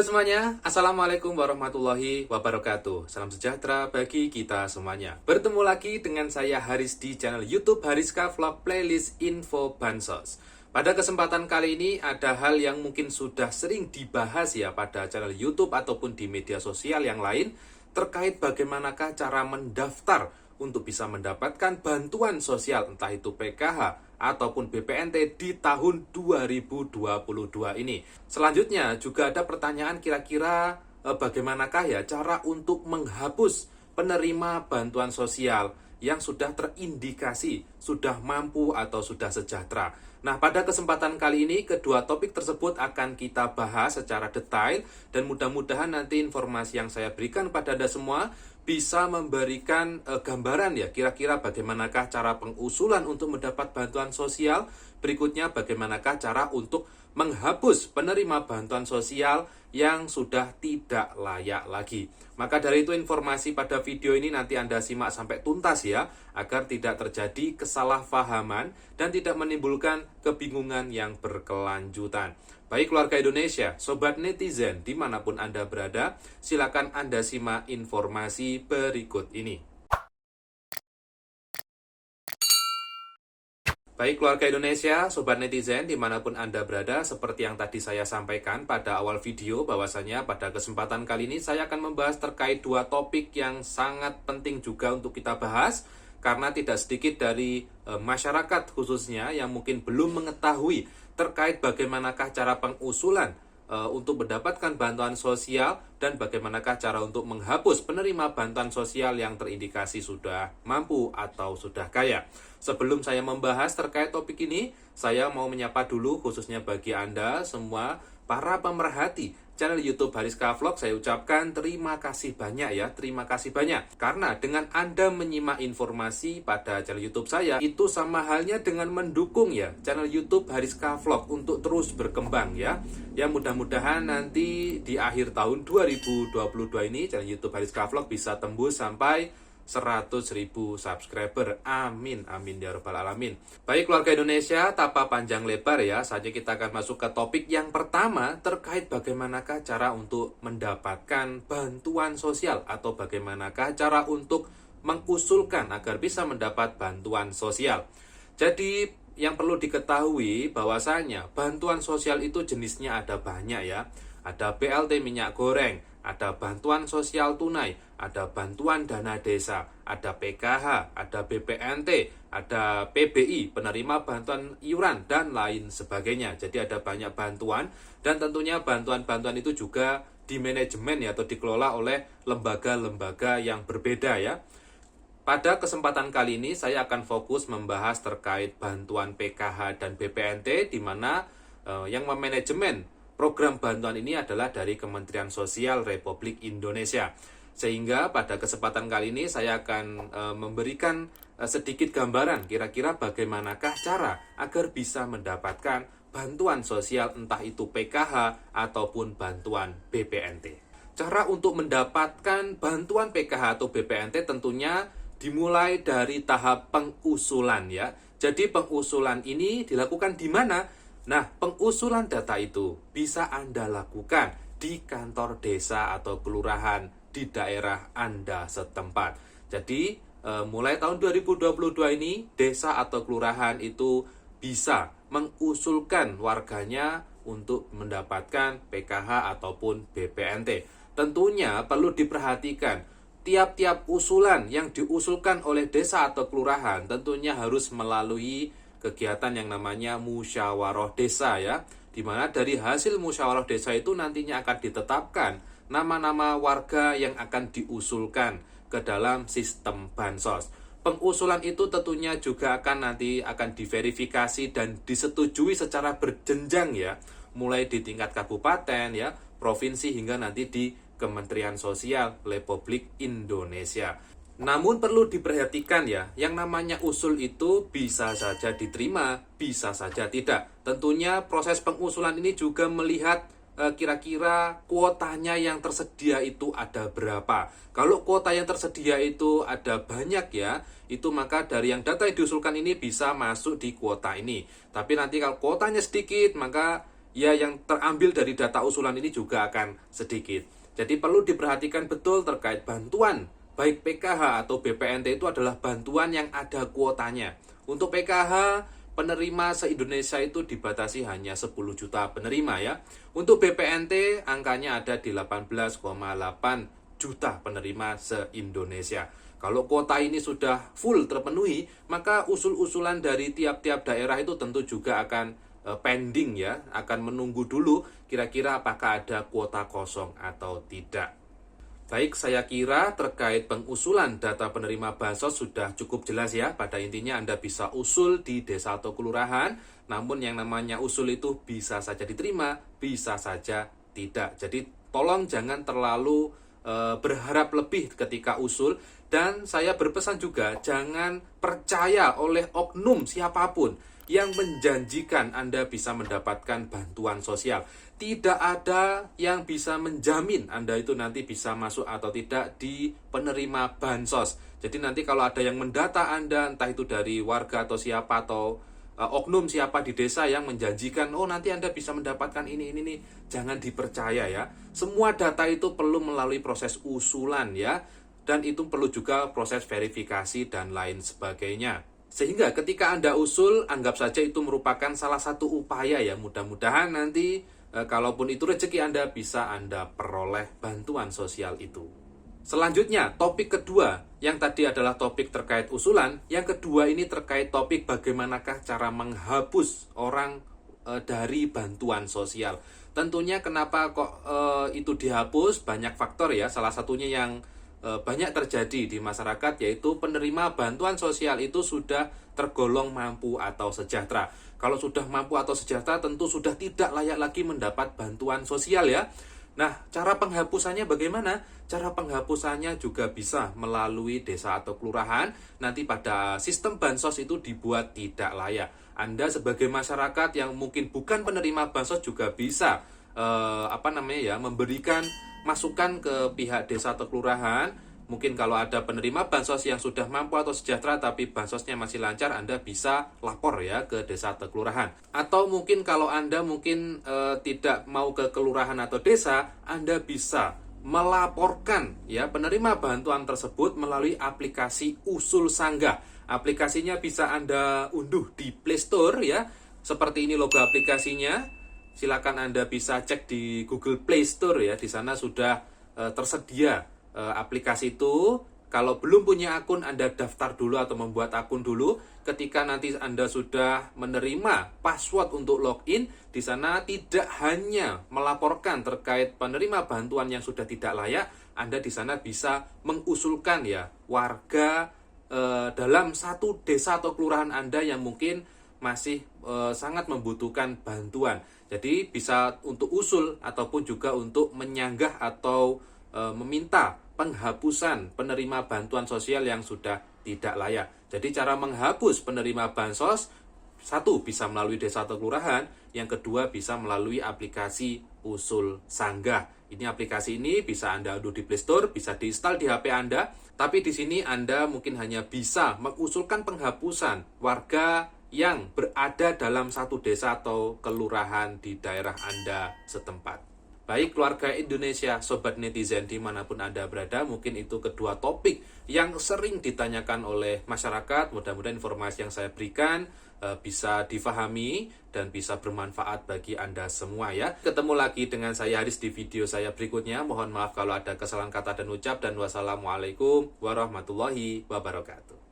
Halo semuanya, Assalamualaikum warahmatullahi wabarakatuh. Salam sejahtera bagi kita semuanya. Bertemu lagi dengan saya Haris di channel YouTube Hariska Vlog Playlist Info Bansos. Pada kesempatan kali ini ada hal yang mungkin sudah sering dibahas ya pada channel YouTube ataupun di media sosial yang lain terkait bagaimanakah cara mendaftar untuk bisa mendapatkan bantuan sosial entah itu PKH ataupun BPNT di tahun 2022 ini. Selanjutnya juga ada pertanyaan kira-kira bagaimanakah ya cara untuk menghapus penerima bantuan sosial yang sudah terindikasi sudah mampu atau sudah sejahtera. Nah, pada kesempatan kali ini kedua topik tersebut akan kita bahas secara detail dan mudah-mudahan nanti informasi yang saya berikan pada Anda semua bisa memberikan gambaran ya kira-kira bagaimanakah cara pengusulan untuk mendapat bantuan sosial, berikutnya bagaimanakah cara untuk menghapus penerima bantuan sosial yang sudah tidak layak lagi. Maka dari itu informasi pada video ini nanti Anda simak sampai tuntas ya, agar tidak terjadi kesalahpahaman dan tidak menimbulkan kebingungan yang berkelanjutan. Baik keluarga Indonesia, sobat netizen dimanapun Anda berada, silakan Anda simak informasi berikut ini. Baik keluarga Indonesia, sobat netizen dimanapun Anda berada, seperti yang tadi saya sampaikan pada awal video bahwasanya pada kesempatan kali ini saya akan membahas terkait dua topik yang sangat penting juga untuk kita bahas karena tidak sedikit dari masyarakat khususnya yang mungkin belum mengetahui terkait bagaimanakah cara pengusulan untuk mendapatkan bantuan sosial dan bagaimanakah cara untuk menghapus penerima bantuan sosial yang terindikasi sudah mampu atau sudah kaya. Sebelum saya membahas terkait topik ini, saya mau menyapa dulu khususnya bagi Anda semua para pemerhati channel YouTube Hariska Vlog. Saya ucapkan terima kasih banyak ya, terima kasih banyak. Karena dengan Anda menyimak informasi pada channel YouTube saya, itu sama halnya dengan mendukung ya channel YouTube Hariska Vlog untuk terus berkembang ya. Ya mudah-mudahan nanti di akhir tahun 2022 ini channel YouTube Hariska Vlog bisa tembus sampai 100.000 subscriber. Amin, amin ya rabbal alamin. Baik keluarga Indonesia, tanpa panjang lebar ya, saja kita akan masuk ke topik yang pertama terkait bagaimanakah cara untuk mendapatkan bantuan sosial atau bagaimanakah cara untuk mengusulkan agar bisa mendapat bantuan sosial. Jadi yang perlu diketahui bahwasanya bantuan sosial itu jenisnya ada banyak ya. Ada BLT minyak goreng, ada bantuan sosial tunai, ada bantuan dana desa, ada PKH, ada BPNT, ada PBI, penerima bantuan iuran, dan lain sebagainya. Jadi ada banyak bantuan, dan tentunya bantuan-bantuan itu juga dimanajemen ya, atau dikelola oleh lembaga-lembaga yang berbeda ya. Pada kesempatan kali ini saya akan fokus membahas terkait bantuan PKH dan BPNT, di mana yang memanajemen program bantuan ini adalah dari Kementerian Sosial Republik Indonesia. Sehingga pada kesempatan kali ini saya akan memberikan sedikit gambaran kira-kira bagaimanakah cara agar bisa mendapatkan bantuan sosial entah itu PKH ataupun bantuan BPNT. Cara untuk mendapatkan bantuan PKH atau BPNT tentunya dimulai dari tahap pengusulan ya. Jadi pengusulan ini dilakukan di mana? Nah, pengusulan data itu bisa Anda lakukan di kantor desa atau kelurahan di daerah Anda setempat. Jadi, mulai tahun 2022 ini, desa atau kelurahan itu bisa mengusulkan warganya untuk mendapatkan PKH ataupun BPNT. Tentunya perlu diperhatikan, tiap-tiap usulan yang diusulkan oleh desa atau kelurahan tentunya harus melalui kegiatan yang namanya musyawarah desa ya, di mana dari hasil musyawarah desa itu nantinya akan ditetapkan nama-nama warga yang akan diusulkan ke dalam sistem bansos. Pengusulan itu tentunya juga akan diverifikasi dan disetujui secara berjenjang ya, mulai di tingkat kabupaten ya, provinsi hingga nanti di Kementerian Sosial Republik Indonesia. Namun perlu diperhatikan ya, yang namanya usul itu bisa saja diterima, bisa saja tidak. Tentunya proses pengusulan ini juga melihat kira-kira kuotanya yang tersedia itu ada berapa. Kalau kuota yang tersedia itu ada banyak ya, itu maka dari yang data yang diusulkan ini bisa masuk di kuota ini. Tapi nanti kalau kuotanya sedikit, maka ya yang terambil dari data usulan ini juga akan sedikit. Jadi perlu diperhatikan betul terkait bantuan, baik PKH atau BPNT itu adalah bantuan yang ada kuotanya. Untuk PKH, penerima se-Indonesia itu dibatasi hanya 10 juta penerima ya. Untuk BPNT, angkanya ada di 18,8 juta penerima se-Indonesia. Kalau kuota ini sudah full terpenuhi, maka usul-usulan dari tiap-tiap daerah itu tentu juga akan pending ya, akan menunggu dulu kira-kira apakah ada kuota kosong atau tidak. Baik, saya kira terkait pengusulan data penerima bansos sudah cukup jelas ya. Pada intinya Anda bisa usul di desa atau kelurahan, namun yang namanya usul itu bisa saja diterima, bisa saja tidak. Jadi tolong jangan terlalu berharap lebih ketika usul. Dan saya berpesan juga, jangan percaya oleh oknum siapapun yang menjanjikan Anda bisa mendapatkan bantuan sosial. Tidak ada yang bisa menjamin Anda itu nanti bisa masuk atau tidak di penerima bansos. Jadi nanti kalau ada yang mendata Anda, entah itu dari warga atau siapa, atau oknum siapa di desa yang menjanjikan, oh nanti Anda bisa mendapatkan ini, jangan dipercaya ya. Semua data itu perlu melalui proses usulan ya. Dan itu perlu juga proses verifikasi dan lain sebagainya. Sehingga ketika Anda usul, anggap saja itu merupakan salah satu upaya ya. Mudah-mudahan nanti kalaupun itu rezeki Anda, bisa Anda peroleh bantuan sosial itu. Selanjutnya, topik kedua, yang tadi adalah topik terkait usulan. Yang kedua ini terkait topik bagaimanakah cara menghapus orang dari bantuan sosial. Tentunya kenapa kok itu dihapus, banyak faktor ya. Salah satunya yang banyak terjadi di masyarakat, yaitu penerima bantuan sosial itu sudah tergolong mampu atau sejahtera. Kalau sudah mampu atau sejahtera tentu sudah tidak layak lagi mendapat bantuan sosial ya. Nah, cara penghapusannya bagaimana? Cara penghapusannya juga bisa melalui desa atau kelurahan. Nanti pada sistem bansos itu dibuat tidak layak. Anda sebagai masyarakat yang mungkin bukan penerima bansos juga bisa memberikan masukan ke pihak desa atau kelurahan. Mungkin kalau ada penerima bansos yang sudah mampu atau sejahtera tapi bansosnya masih lancar, Anda bisa lapor ya ke desa atau kelurahan. Atau mungkin kalau Anda tidak mau ke kelurahan atau desa, Anda bisa melaporkan ya penerima bantuan tersebut melalui aplikasi Usul Sanggah. Aplikasinya bisa Anda unduh di Play Store ya. Seperti ini logo aplikasinya. Silakan Anda bisa cek di Google Play Store ya. Di sana sudah tersedia aplikasi itu. Kalau belum punya akun, Anda daftar dulu atau membuat akun dulu. Ketika nanti Anda sudah menerima password untuk login, di sana tidak hanya melaporkan terkait penerima bantuan yang sudah tidak layak, Anda di sana bisa mengusulkan ya warga dalam satu desa atau kelurahan Anda yang mungkin masih sangat membutuhkan bantuan. Jadi bisa untuk usul ataupun juga untuk menyanggah atau meminta penghapusan penerima bantuan sosial yang sudah tidak layak. Jadi cara menghapus penerima bansos, satu bisa melalui desa atau kelurahan, yang kedua bisa melalui aplikasi Usul Sanggah. Ini aplikasi ini bisa Anda unduh di Play Store, bisa diinstal di HP Anda, tapi di sini Anda mungkin hanya bisa mengusulkan penghapusan warga yang berada dalam satu desa atau kelurahan di daerah Anda setempat. Baik keluarga Indonesia, sobat netizen dimanapun Anda berada, mungkin itu kedua topik yang sering ditanyakan oleh masyarakat. Mudah-mudahan informasi yang saya berikan bisa difahami dan bisa bermanfaat bagi Anda semua ya. Ketemu lagi dengan saya Haris di video saya berikutnya. Mohon maaf kalau ada kesalahan kata dan ucap, dan wassalamualaikum warahmatullahi wabarakatuh.